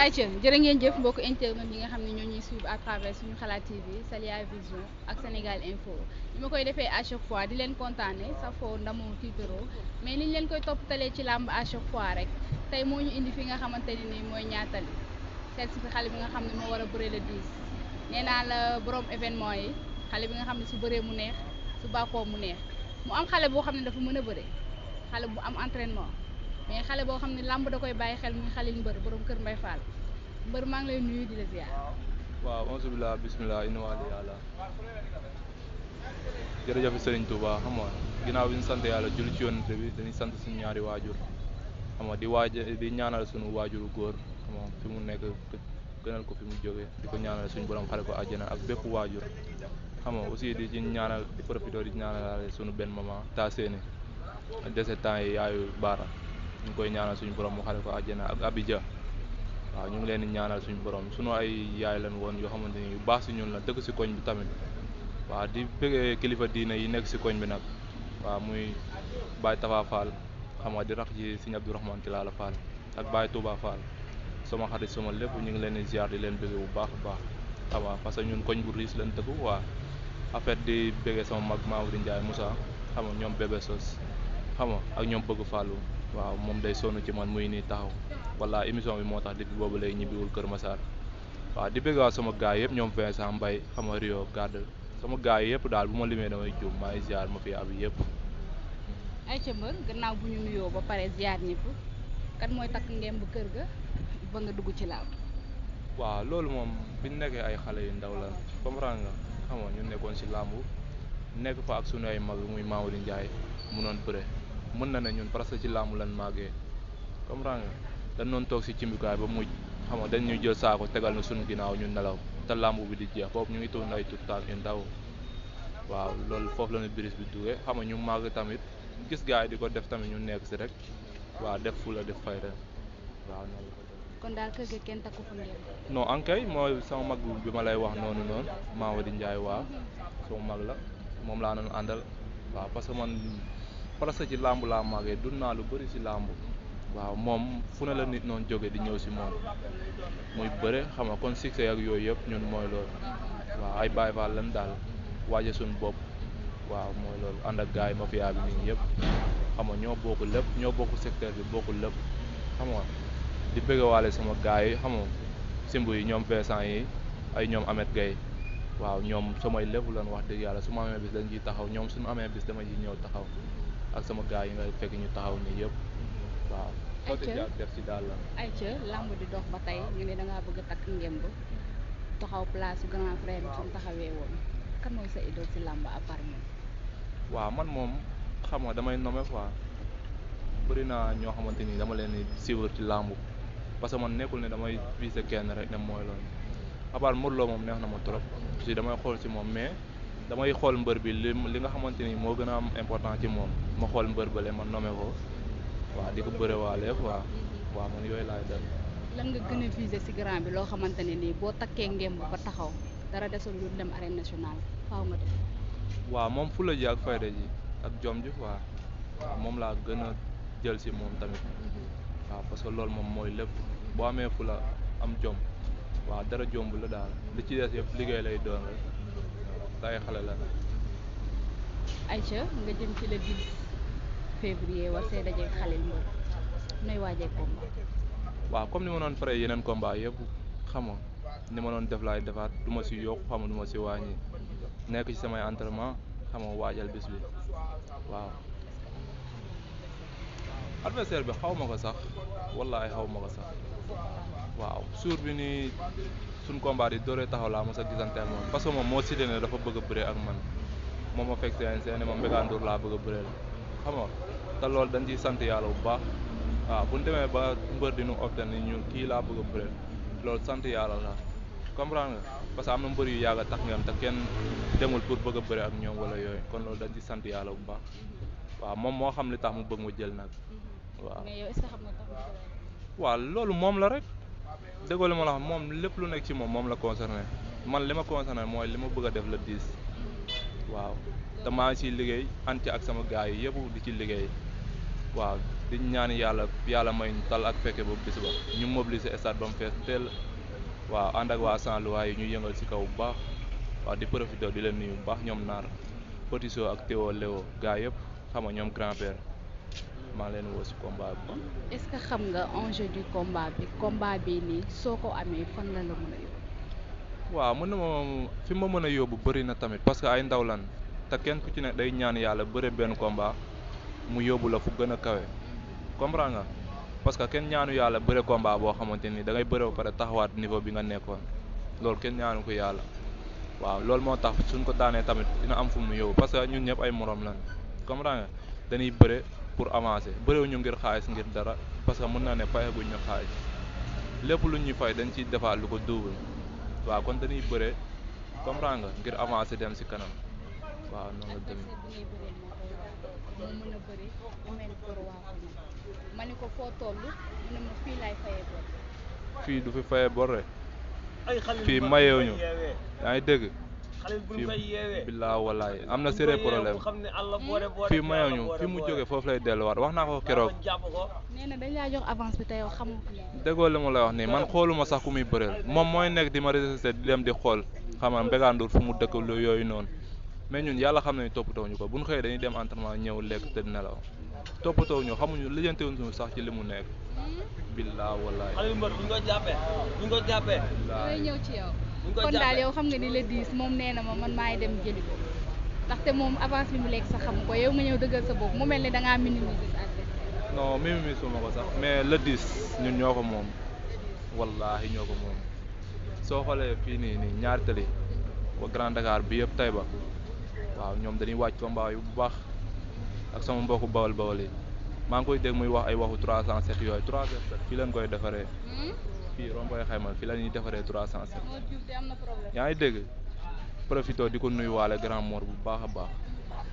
ayca jërë ngeen jëf mbokk internet yi nga xam ne ñoo ñuy suivre à travers suñu xalaat TV Salia Vision ak Sénégal Info li ma koy defee à chaque fois di leen kontaane sa foo ndamoo tiitaroo mais niñ leen koy toppatalee ci làmb à chaque fois rek tey moo ñu indi fi nga xamante ne nii mooy ñaatali seet si fi xale bi nga xam ne moo war a bëree le 10 nee naa la borom événement yi xale bi nga xam ne su bëree mu neex su bàkkoo mu neex mu am xale boo xam ne dafa mën a bëre xale bu am entraînement mais xale boo xam ne làmb da koy bàyyi xel muy xalil mbër borom kër Mbay Fall mbër maa ngi lay nuyu di la ziar. waaw onze billah bismillah inna wali yàlla jërëjëf Serigne Touba xam nga ginnaaw bi ñu sant yàlla julli ci yonent bi dañuy sant suñu ñaari waajur xam nga di ñaanal suñu waajuru góor xam nga fi mu nekk gënal ko fi mu jógee di ko ñaanal suñu borom xare ko àjjana ak bépp waajur xam nga aussi di ci ñaanal di profité di ñaanal suñu benn maman taa seeni dese temps yi yaayu baara ñu koy ñaanal suñu borom mu xare ko àjjana ak Abidja waaw ñu ngi leen di ñaanal suñu borom suñu ay yaay lañ woon yoo xamante ni yu baax si ñun la dëkk si koñ bi tamit waaw di bëggee kilifa diine yi nekk si koñ bi nag waaw muy Baye Tafa Fall xam nga di rax ci Sëñ Abdourahmane Tilala Fall ak Baye Touba Fall sama xarit sama lépp ñu ngi leen di ziar di leen bëggee bu baax a baax xam nga parce que ñun koñ bu riis lañ dëkk waa en fait di bëggee sama mag Mamadou Ndiaye Moussa xam nga ñoom bébé sos xam nga ak ñoom bëgg Fallou waaw moom day sonn ci man muy nii taxaw walla émission bi moo tax depuis boobu léegi ñibbiwul Kër Massar waaw di bëgg waa sama gaay yëpp ñoom Vincent Mbaye xam nga Rio Gade sama gaay yëpp daal bu ma limee damay juum maa ngi ziar ma fi abi yëpp. ayca mbër gannaaw bu ñu nuyoo ba pare ziar ñëpp kan mooy takk ngeen bu kër ga ba nga dugg ci laaw. waaw loolu moom bi ñu nekkee ay xale yu ndaw la comprendre nga xam nga ñu nekkoon si làmb nekk fa ak sunu ay mag muy Mamadou Ndiaye munoon bëre mën na ne ñun parce que ci làmb lan màggee comprendre nga dañ doon toog si cimbikaay ba mujj xam nga dañ ñuy jël saako tegal na suñu ginnaaw ñu nelaw te làmb bi di jeex boobu ñu ngi toog ay tout temps yu ndaw waaw loolu foofu la ñu biris bi duggee xam nga ñu màgg tamit gis gars yi di ko def tamit ñu nekk si rek waaw def fu la def fayda waaw noonu la ko def. kon daal kër ga kenn takku fa ngeen. non ankay mooy sama mag bi ma lay wax noonu noonu Mamadou Ndiaye waaw sama mag la moom laa doon àndal waaw parce que man parce que ci làmb laa màggee dund naa lu bëri si làmb waaw moom fu ne la nit noonu jóge di ñëw si moom muy bëre xam nga kon succès ak yooyu yëpp ñun mooy loolu waaw ay Baye Fall lan daal waaje suñu bopp waaw mooy loolu ànd ak gars yi mafia bi nii yëpp xam nga ñoo bokk lépp ñoo bokk secteur bi bokk lépp xam nga di bëggewaale sama gars yi xam nga simb yi ñoom Vincent yi ay ñoom Ahmed Gueye waaw ñoom samay lépp lan wax dëgg yàlla su ma amee bis dañ ciy taxaw ñoom suñu amee bis dama ciy ñëw taxaw ak sama gars yi nga fekk ñu taxaw nii yëpp waaw. ayca def si daal la. ayca làmb di dox ba tey ñu ne da ngaa bëgg a takk ngemb taxaw place su grand frère bi suñu taxawee woon kan mooy sa idole si làmb à part moom. waaw man moom xam nga damay nommer quoi bëri naa ñoo xamante ni dama leen di suivre ci làmb parce que man nekkul ne damay viser kenn rek ne mooy loolu à part Modou Lo moom neex na ma trop si damay xool si moom mais damay xool mbër bi li nga xamante ni moo gën a am important ci moom ma xool mbër bële ma nommer ko waaw di ko bëre waale quoi waaw man yooyu laay def. lan nga gën a viser si grand bi loo xamante ne nii boo takkee ngemb ba taxaw dara desul lu dem arène nationale faaw nga def. waaw moom fula ji ak fayda ji ak jom ji quoi waaw moom laa gën a jël si moom tamit waaw parce que loolu moom mooy lépp boo amee fula am jom waaw dara jomb la daal li ci des yëpp liggéey lay doon rek te ay xale la. ayca nga jëm ci le 10 février war see dajeeg Khalil Mbër nooy waajee combat. waaw comme ni ma doon faree yeneen combat yëpp xam nga ni ma doon def laay defaat du ma si yokk xam nga du ma si wàññi nekk ci samay entraînement xam nga waajal bis bi waaw. adversaire bi xaw ma ko sax wallaahi xaw ma ko sax waaw suur bi nii suñ combat yi dooree taxaw laa mos a gisante ak moom parce que moom moo cité ne dafa bëgg a bëree ak man moom ma fekk seen ne ma Mbégaan Ndour laa bëgg a bëreel xam nga te loolu dañ ciy sant yàlla bu baax waaw bu ñu demee ba mbër di nu opté ni ñu kii laa bëgg a bëreel loolu sant yàlla la comprendre nga parce que am na mbër yu yàgg a tax ngeen te kenn demul pour bëgg a bëre ak ñoom wala yooyu kon loolu dañ ci sant yàlla bu baax waaw moom moo xam li tax mu bëgg ma jël nag waaw. mais yow est-ce que xam nga tax nga waaw loolu moom la rek déggoo li ma la wax moom lépp lu nekk ci moom moom la concerné man li ma concerné mooy li ma bëgg a def le 10 waaw te maa ngi ciy liggéey ànd ci ak sama gars yi yëpp di ci liggéey waaw di ñaan yàlla may ñu tal ak fekke ba bis ba ñu mobiliser stade ba mu fees teel waaw ànd ak waa Saint-Louis yi ñu yëngal si kaw bu baax waaw di profité di leen nuyu bu baax ñoom naar Petit Sow ak Théo Léo gars yëpp xam nga ñoom grand père maa leen woo si combat bi. est-ce que xam nga enjeu du combat bi nii soo ko amee fan la mën a yóbbu. waaw mën na ma fi ma mën a yóbbu bëri na tamit parce que ay ndaw lan te kenn ku ci ne day ñaan yàlla bëre benn combat mu yóbbu la fu gën a kawe comprends nga parce que kenn ñaanu yàlla bëre combat boo xamante ni da ngay bëre ba pare taxawaat niveau bi nga nekkoon loolu kenn ñaanu ko yàlla waaw loolu moo tax suñ ko daanee tamit dina am fu mu yóbbu parce que ñun ñëpp ay morom lan comprends nga dañuy bëre pour avancer bëréwuñu ngir xaalis ngir dara parce que mën naa ne fayaguñ ñu xaalis lépp lu ñuy fay dañ ciy defaat lu ko double waaw kon dañuy bëre comprends nga ngir avancer dem ci kanam waaw noonu la demee. moo mën a bëri mu mel bor waa ko ma ne ko foo toll mu ne ma fii laay fayee bor. fii du fi fayee bor rek fii mayewuñu yaa ngi dégg fii billaa walaay am na sérieux problème fii mayewuñu fi mu jógee foofu lay delluwaat wax naa ko keroog. nee na dañ laa jox avance bi te yow xamoo ko. déggoo li mu lay wax nii man xooluma sax ku muy bëreel moom mooy nekk di ma résister di dem di xool xam nga Mbégaan Ndour fu mu dëkk lu yooyu noonu mais ñun yàlla xam nañu toppatoo ñu ko bu ñu xëyee dañuy dem entraînement ñëw lekk tëdd nelaw toppatoo ñu xamuñu lijjantewuñu sax ci li mu nekk. billaa wallaay. Aliou Mbër bu ñu ko jàppee. damay ñëw ci yow. kon daal yow xam nga ni le 10 moom nee na ma man maay dem jëli ko ndaxte moom avance bi mu lekk sax xamu ko yow nga ñëw dëggal sa bopp mu mel ni da ngaa minimiser sa adversaire. non minimiser ma ko sax mais le 10 ñun ñoo ko moom wallaahi ñoo ko moom soo xoolee fii nii ñaari tali ba Grand Dakar bi yëpp Taïba waaw ñoom dañuy wàcc combat yu bu baax ak sama mbokku bawal yi maa ngi koy dégg muy wax ay waxu 307 yooyu 307 fii leen koy defaree fii romboy xayma fii la ñuy defaree 307 yaa ngi dégg profito di ko nuyuwaale grand mor bu baax a baax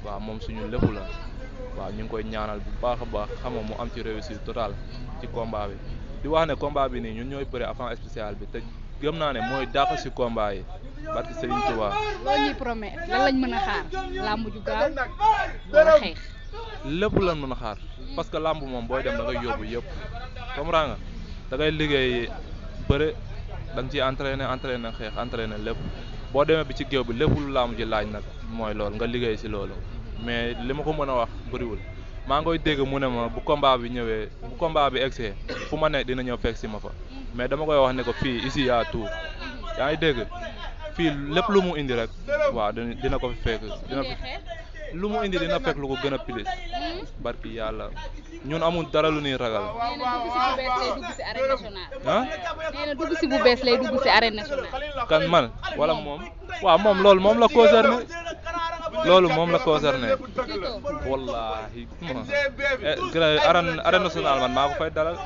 waaw moom suñu lépp la waaw ñu ngi koy ñaanal bu baax a baax xam nga mu am ci réussite totale ci combat bi di wax ne combat bi nii ñun ñooy bëre avant spécial bi te gëm naa ne mooy dàq si combat yi barki Serigne Touba. loolu ñuy promet lan lañ mën a xaar làmb ju gaaw wala xeex. lépp lan mën a xaar parce que làmb moom booy dem da ngay yóbbu yëpp comprends nga da ngay liggéey bëre da nga ciy entraîné xeex entraîné lépp boo demee bi ci géew bi lépp lu làmb ji laaj nag mooy loolu nga liggéey si loolu mais li ma ko mën a wax bëriwul maa ngi koy dégg mu ne ma bu combat bi ñëwee bu combat bi egsee fu ma ne dina ñëw fekk si ma fa mais dama koy wax ne ko fii ici y'a tout yaa ngi dégg fii lépp lu mu indi rek waaw dina ko fi fekk lu mu indi dina fekk lu ko gën a pilis barki yàlla ñun amul dara lu ñuy ragal. nee na dugg si bu bees lay dugg si arène nationale. kan man wala moom waaw moom loolu moom la concerné loolu moom la concerné wallaahi arène nationale man maa ko fay dalal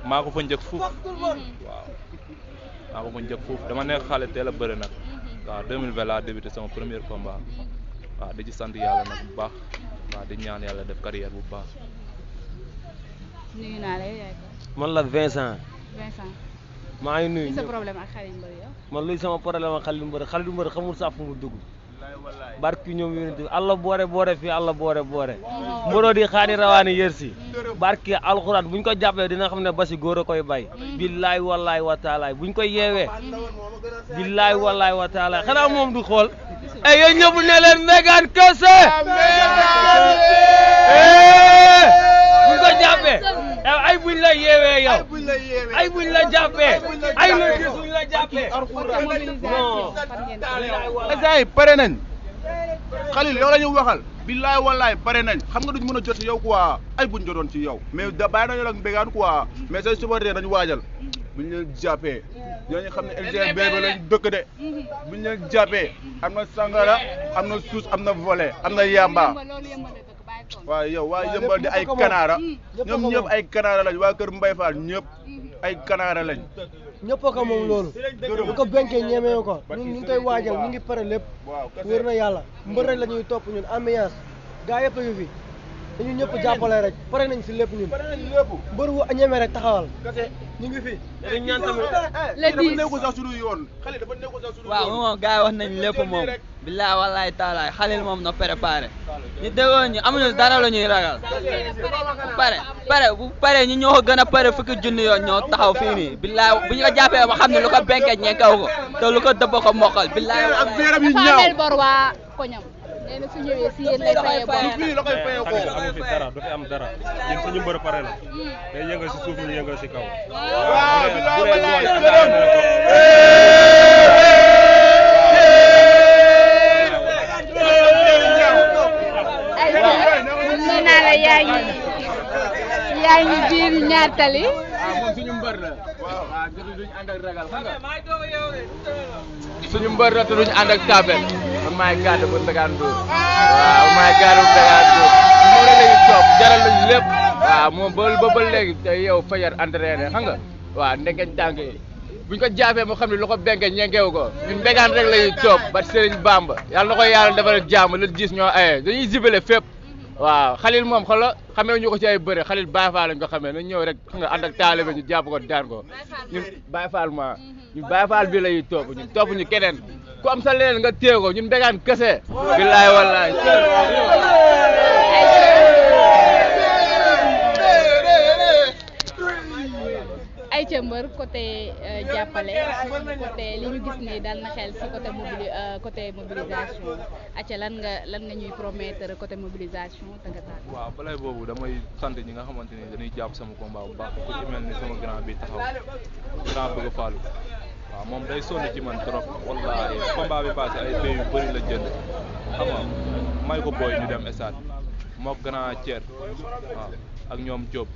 maa ko fa njëkk fuuf waaw maa ko fa njëkk fuuf dama nekk xale teel a bëri nag waaw 2020 laa débuté sama premier combat waaw di ci sant yàlla nag bu baax waaw di ñaan yàlla def carrière bu baax. nuyu naa la yaay ko. man la Vincent. maa ngi nuyu. sa problème ak Khalil Mbër yow. man luy sama problème ak Khalil Mbër xamul sax fu mu dugg. barki ñoom yonent bi Allah boore fii Allah boore. mboroo di xaani rawaani yërsi. barki alxuraan buñ ko jàppee dina xam ne basi góor a koy bay. billaay wallaay wa taalaay buñ koy yeewee. billaay wallaay wa taalaay xanaa moom du xool. et yéen ñëpp ne leen Mbégaan kese. buñ ko jàppee. ay buñ la yeewee yow. ay buñ la jàppee. ay la gis buñ la jàppee. non. pare nañ. Khalil yow la ñu waxal. billaay wallaay pare nañ xam nga duñ mën a jot ci yow quoi ay buñ jotoon ci yow mais da bàyyi nañu ak Mbégaan quoi mais say supporter dañu waajal buñ leen jàppee dinañu xam ne LGB lañ dëkk de buñ leen jàppee am na sangara am na suus am na volet am na yamba waaw yow waa yëmbal di ay kanaara ñoom ñëpp ay kanaara lañ waa kër Mbaye Fall ñëpp ay kanaara lañ ñëpp ko moom loolu bu ko benkee ñeemee ko ñun ñu ngi koy waajal ñu ngi pare lépp wóor na yàlla mbër rek la ñuy topp ñun ambiance gaa yëpp a ngi fi dañu ñëpp jàppale rek pare nañ si lépp ñun mbër wu ñeme rek taxawal ñu ngi fi dañ ñaan tamit le 10 dafa nekk sax suñu yoon xale dafa nekk sax suñu waaw moom gars yi wax nañ lépp moom billaay wallaay taalaay Khalil moom na préparé ñu déggoo ñu amuñu dara la ñuy ragal bu pare ñu ñoo ko gën a pare fukki junni yoon ñoo taxaw fii nii billaay bu ñu ko jàppee ma xam ne lu ko benke ñenkaw ko te lu ko dëbb ko mokkal billaay ak biiram yi dafa ñaaw amel bor waa koñam nee na su ñëwee si yéen lay fayee bor fii la koy fayee ko amu fi dara du fi am dara ñun suñu mbër pare na day yëngal si suuf ñu yëngal si kaw waaw bilaay wallaay nee naa la yaa ngi biir ñaar tali moom suñu mbër la waaw jotu duñu ànd ak ragal xam nga suñu mbër la te duñu ànd ak tapet man maay gàddu bu Ndakaaru Ndour waaw maay gàddu bu Ndakaaru Ndour moom la lañu topp jaral lañu lépp waaw moom ba léegi te yow fajar entraîné xam nga waaw ndengeñ tànk yi buñ ko jaafee moo xam ne lu ko benke ñengewu ko ñun Ndakaaru rek lañuy topp ba Serigne Bamba yàlla na ko yàlla defal jàmm la gis ñoo aye dañuy jibale fépp waaw Khalil moom xoolal xamee ñu ko ci ay bëre Khalil Baye Fall lañ ko xamee nañ ñëw rek xam nga ànd ak taalibe ñu jàpp ko daan ko ñun Baye Fall ma ñun Baye Fall bi lañuy topp ñun topp ñu keneen ku am sa leneen nga téye ko ñun Mbégane kese billaay wallaay ay ca mbër côté jàppale côté li ñu gis ni dal na xel si côté mobilisation acca lan nga ñuy promettre côté mobilisation tàggataan. waaw balay boobu damay sant ñi nga xamante ni dañuy jàpp sama combat bu baax ku ci mel ni sama grand bi taxaw grand bëgg Fallou waaw moom day sonn ci man trop wallaahi combat bi passé ay béy yu bëri la jënd xam nga may ko booy ñu dem stade mook grand Thier waaw ak ñoom Diop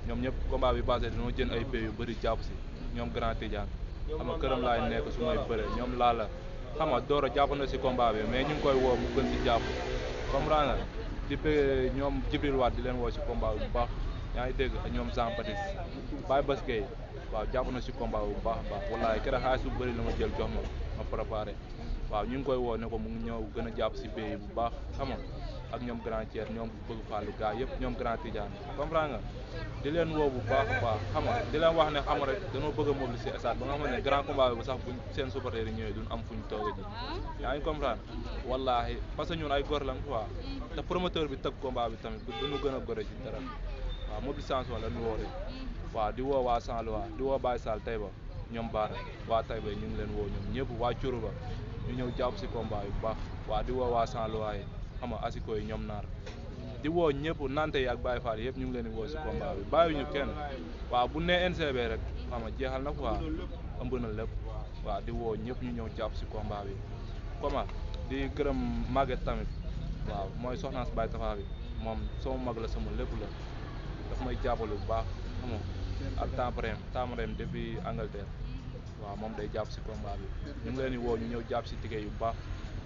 ñoom ñëpp combat bi passé dañoo jënd ay béy yu bëri jàpp si ñoom grand Tidiane xam nga këram laay nekk su may bëre ñoom laala xam nga Doro jàpp na si combat bi mais ñu ngi koy woo mu gën si jàpp comprendre nga di bëgg ñoom Jibril Waat di leen woo si combat bi bu baax yaa ngi dégg ak ñoom Jean Baptiste Baye Bass Gueye waaw jàpp na si combat bu baax a baax wallaahi keroog xaalis bu bëri la ma jël jox ma préparé waaw ñu ngi koy woo ne ko mu ngi ñëw gën a jàpp si béy bu baax xam nga ak ñoom grand Thier ñoom bëgg Fallou gars yëpp ñoom grand Tidiane comprendre nga di leen woo bu baax a baax xam nga di leen wax ne xam rek dañoo bëgg a mobiliser stade ba nga xam ne grand combat bi sax buñ seen supporters yi ñëwee duñ am fuñ toog ji yaa ngi comprendre wallaahi parce que ñun ay góor lañ quoi te promoteur bi tëgg combat bi tamit duñu gën a gore ci dara waaw mobilisation la ñu woo rek waaw di woo waa Saint-Louis di woo Baye Sall Taïba ñoom Baara waa Taïba ñu ngi leen woo ñoom ñëpp waa Curuba ñu ñëw jàpp si combat bi bu baax waaw di woo waa Saint-Louis yi xam nga asiko yi ñoom naar di woo ñëpp nante yi ak Baye Fall yëpp ñu ngi leen di woo si combat bi bàyyiwuñu kenn waaw bu nee NCB rek xam nga jeexal na quoi ëmb na lépp waaw di woo ñëpp ñu ñëw jàpp si combat bi comment di gërëm Maguette tamit waaw mooy soxnaas Baye Tafa bi moom sama mag la sama lépp la daf may jàppale bu baax xam nga ak Tamprem depuis Angleterre waaw moom day jàpp si combat bi ñu ngi leen di woo ñu ñëw jàpp si tigé yu baax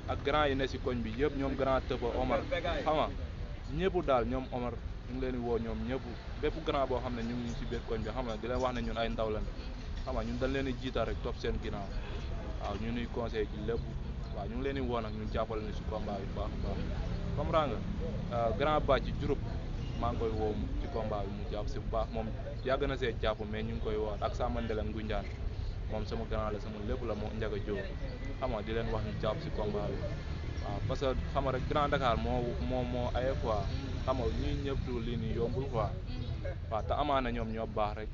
ak grand yi ne si koñ bi yëpp ñoom grand Tëba Omar xam nga ñëpp daal ñoom Omar ñu ngi leen di woo ñoom ñëpp bépp grand boo xam ne ñu ngi si biir koñ bi xam nga di leen wax ne ñun ay ndaw lañ xam nga ñun dañ leen di jiital rek topp seen ginnaaw waaw ñu nuy conseil ci lépp waaw ñu ngi leen di woo nag ñun jàppale ni si combat bi baax a baax comprendre nga grand ba ci Diouroup maa ngi koy woo ci combat bi mu jàpp si bu baax moom yàgg na see jàpp mais ñu ngi koy woo ak Samandela Ngunjaan moom sama grand la sama lépp la moo njaga jóo xam nga di leen wax ñu jàpp si combat bi waaw parce que xam nga rek Grand Dakar moo aye quoi xam nga ñii ñëpp lii nii yombul quoi waaw te amaana ñoom ñoo baax rek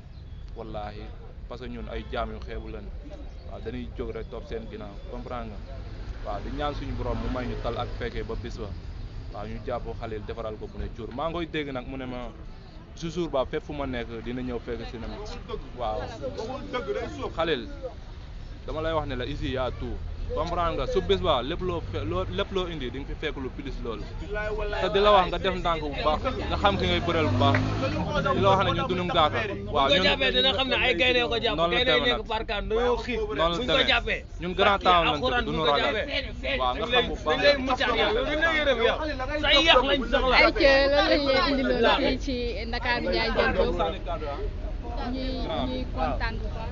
wallaahi parce que ñun ay jaam yu xeebu lañ waaw dañuy jóg rek topp seen ginnaaw comprendre nga waaw di ñaan suñu borom mu may ñu tal ak fekkee ba bis ba waaw ñu jàpp Khalil defaral ko bu ne cuur maa ngoy dégg nag mu ne ma toujours ba fépp fu ma nekk dina ñëw fekk si na ma waaw Khalil dama lay wax ne la ici y a tout comprendre nga su bés ba lépp loo indi di nga fi fekk lu plus loolu te di la wax nga def ndànk bu baax nga xam ki ngay bëreel bu baax di la wax ne ñun dunum gaaka waaw ñun jàppee dina xam ne ay gaynde ko jàpp gaynde nekk parkaan dañoo xiif noonu buñ la ko demee jàppee ñun grand temps lañ tudd duñu ragal waaw nga xam bu baax dañ muccaat yow dañ lay yërëm yow say yax lañ soxla ay ca loolu lañ leen indi loolu fii ci Ndakaaru Ndiaye Diop ñuy kontaan bu baax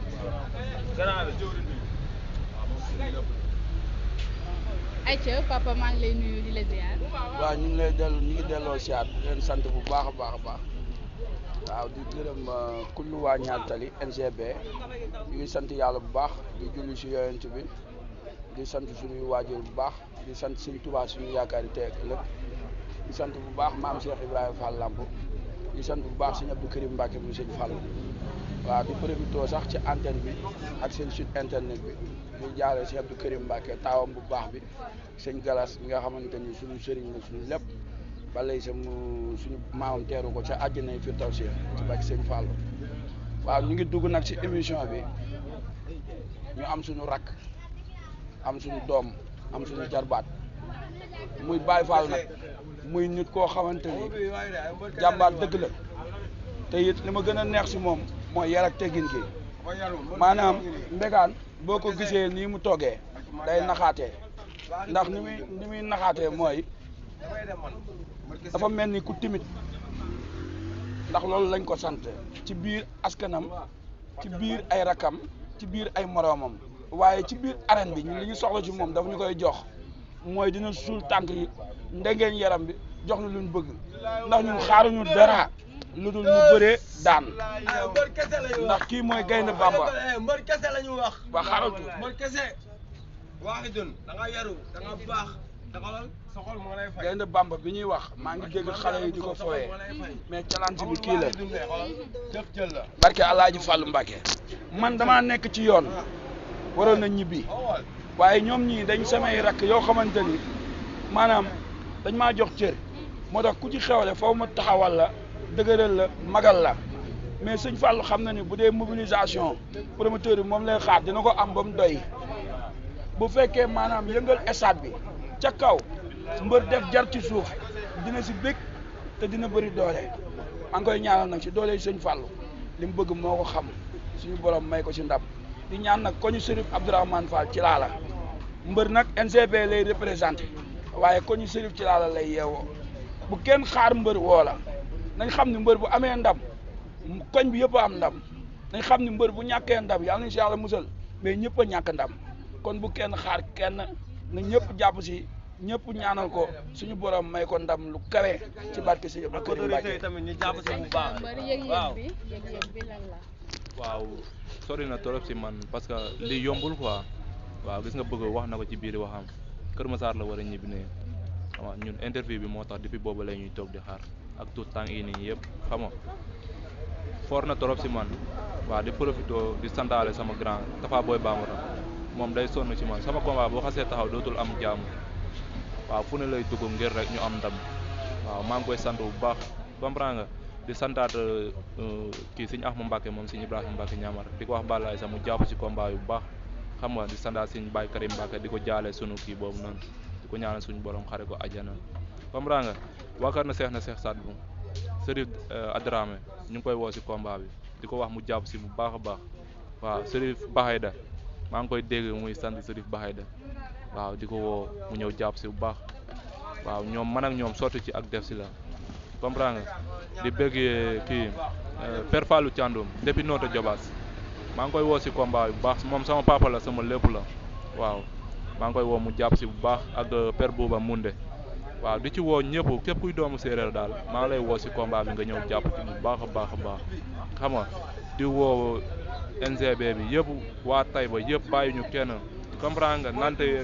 ayca papa maa ngi lay nuyu di la ziar. waaw ñu ngi delloo siyaat di leen sant bu baax a baax a baax waaw di gërëm kullu waa Ñaari Tali NGB ñu ngi sant yàlla bu baax di julli si yonent bi di sant suñuy waajur bu baax di sant suñu Tuubaa suñu yaakaar tey ak ëllëg di sant bu baax maam Cheikh Ibrahima Fall Lamp di sant bu baax sëñ Abdou Karim Mbacke mu sëñ Fall waaw di profité sax ci antenne bi ak seen site internet bi di jaaree sëñ Abdou Karim Mbacke taawam bu baax bi sëñ Galas mi nga xamante ni suñu sëriñ la suñu lépp balay suñu maamam teeru ko ca àjjana Firdawsi ci bàkki sëñ Fall waaw ñu ngi dugg nag ci émission bi ñu am suñu rakk am suñu doom am suñu jarbaat muy Baye Fall nag muy nit koo xamante ni jàmbaar dëgg la te it li ma gën a neex si moom mooy yar ak teggin gi maanaam Mbégaan boo ko gisee nii mu toogee day naxaatee ndax ni muy naxaatee mooy dafa mel ni ku timit ndax loolu lañ ko sant ci biir askanam ci biir ay rakam ci biir ay moroomam waaye ci biir arène bi ñun li ñu soxla ci moom dafa ñu koy jox mooy dina suul tànk yi ndengeen yaram bi jox na luñ bëgg ndax ñun xaaruñu dara lu dul mu bëree daan ndax kii mooy Gaynde Bamba mbër kese la ñu wax. waa xaaratu mbër kese. waaxi dun da nga yaru da nga baax taxawal sa xol moo lay fay. Gaynde Bamba bi ñuy wax maa ngi dégg xale yi di ko fooyee mais challenge bi kii la jëf jël la. barke Alaaji Fàllu Mbàkke man damaa nekk ci yoon waroon na ñibbi waaye ñoom ñii dañ samay rakk yoo xamante ni maanaam dañ maa jox cër moo tax ku ci xewle foofu ma taxawal la dëgëral la magal la mais sëñ Fallou xam na ni bu dee mobilisation promoteur bi moom lay xaar dina ko am ba mu doy bu fekkee maanaam yëngal stade bi ca kaw mbër def jar ci suuf dina si bég te dina bëri doole maa ngi koy ñaanal nag si doole sëñ Fallou li mu bëgg moo ko xam suñu borom may ko si ndam di ñaan nag ko ñu Serif Abdourahmane Fall ci laala mbër nag NGB lay représenté waaye ko ñu Serif ci laala lay yeewoo bu kenn xaar mbër woo la nañ xam ni mbër bu amee ndam koñ bi yëpp a am ndam nañ xam ni mbër bu ñàkkee ndam yàlla nañ si yàlla musal mais ñëpp a ñàkk ndam kon bu kenn xaar kenn na ñëpp jàpp si ñëpp ñaanal ko suñu borom may ko ndam lu kawe ci barke si yëpp. autorité tamit ñu jàpp si bu baax. waaw yëg-yëg bi lan la. waaw sori na trop si man parce que li yombul quoi waaw gis nga bëgg wax na ko ci biir waxam Kër Massar la war a ñibbi ne xam nga ñun interview bi moo tax depuis boobu la ñuy toog di xaar ak tout temps yi nii yëpp xam nga for na trop si man waaw di profité di santaale sama grand Tafa Boy Bambara moom day sonn si man sama combat boo xasee taxaw dootul am jàmm waaw fu ne lay dugg ngir rek ñu am ndam waaw maa ngi koy sant bu baax comprends nga di santaat kii sëñ Ahma Mbacke moom sëñ Ibrahima Mbacke ñaamar di ko wax Balaye sax mu jàpp si combat yu baax xam nga di santaat sëñ Baye Karim Mbacke di ko jaale sunu kii boobu noonu di ko ñaanal suñu borom xare ko ajana comprends nga waakar na Seex Sadbu Serif Adrame ñu ngi koy woo si combat bi di ko wax mu jàpp si bu baax a baax waaw Serif Bahayda maa ngi koy dégg muy sant Serif Bahayda waaw di ko woo mu ñëw jàpp si bu baax waaw ñoom man ak ñoom sotti ci ak def si la comprends nga di bëgg kii Père Fallou Thiandoum depuis Notto Diobass maa ngi koy woo si combat bu baax moom sama papa la sama lépp la waaw maa ngi koy woo mu jàpp si bu baax ak Père Bouba Moundé waaw di ci woo ñëpp képp kuy doomu séeréer daal maa ngi lay woo si combat bi nga ñëw jàpp ci bu baax a baax a baax xam nga di woo NGB bi yëpp waa Taïba yëpp bàyyi ñu kenn comprendre nga nante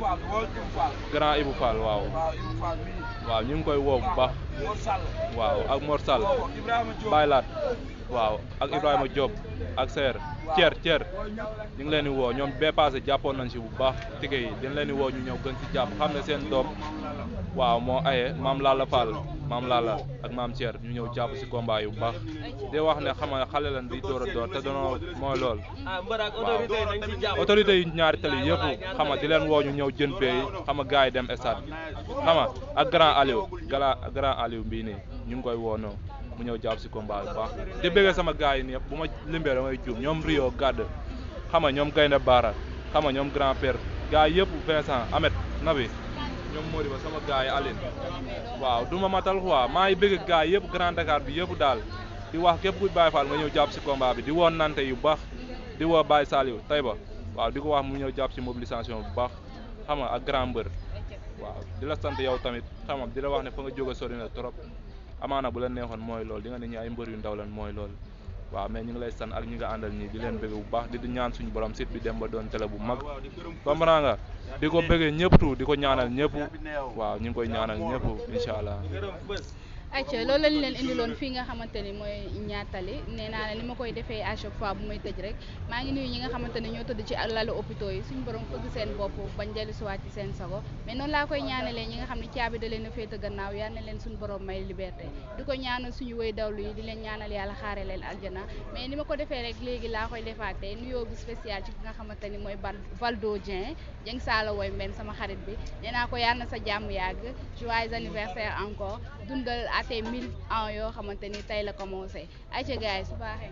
grand Ibou Fall waaw ñu ngi koy woo bu baax waaw ak Mor Sall Baylaat waaw ak Ibrahima Diop ak Seer Thier ñu ngi leen di woo ñoom bee passé jàppoon nañ si bu baax tige yi dañ leen di woo ñu ñëw gën si jàpp xam ne seen doom waaw moo aye maam Lalla Fall maam Lalla ak maam Thier ñu ñëw jàpp si combat yu bu baax di wax ne xam nga xale lan di door a door te danoo mooy lool waaw autorité yi ñaari tali yëpp xam nga di leen woo ñu ñëw jën bee xam nga gars yi dem stade xam nga ak grand Aliou bii nii ñu ngi koy woo noonu mu ñëw jàpp si combat bu baax di bëggee sama gars yi nii yëpp bu ma limbee damay juum ñoom Rio Gàdd xam nga ñoom Gaynde Baara xam nga ñoom grand père gars yëpp Vincent Ahmed Nabi ñoom Mody ba sama gars yi Aline waaw du ma matal quoi maa ngi bëgg gars yëpp Grand Dakar bi yëpp daal di wax képp kuy Baye Fall nga ñëw jàpp si combat bi di woo nante yu baax di woo Baye Saliou Taïba waaw di ko wax mu ñëw jàpp si mobilisation bu baax xam nga ak grand mbër waaw di la sant yow tamit xam nga di la wax ne fa nga jóge sori na trop amaana bu la neexoon mooy loolu di nga ne ñi ay mbër yu ndaw lan mooy loolu waaw mais ñu ngi lay sant ak ñi nga àndal ñi di leen bëgg bu baax di ñaan suñu borom site bi dem ba doon télé bu mag comprends nga di ko bëggee ñëpp tu di ko ñaanal ñëpp waaw ñu ngi koy ñaanal ñëpp incha allah. ayca loolu lañ leen indiloon fii nga xamante ni mooy ñaatali nee naa la ni ma koy defee à chaque fois bu may tëj rek maa ngi nuyu ñi nga xamante ne ñoo tëdd ci lalu hôpitaux yi suñu borom fëgg seen bopp bañ dellu siwaat ci seen sago mais noonu laa koy ñaanalee ñi nga xam ne caabi da leen a féete gannaaw yal na leen suñu borom may liberté di ko ñaanal suñu woy dawlu yi di leen ñaanal yàlla xaare leen aljana mais ni ma ko defee rek léegi laa koy defaatee nuyoo bu spécial ci ki nga xamante ni mooy Valdo Dieng Saala woy mbenn sama xarit bi nee naa ko yal na sa jàmm yàgg joyeux anniversaire encore dundal ate 1000 ans yoo xamante ni tey la commencé ayca gars yi su baaxee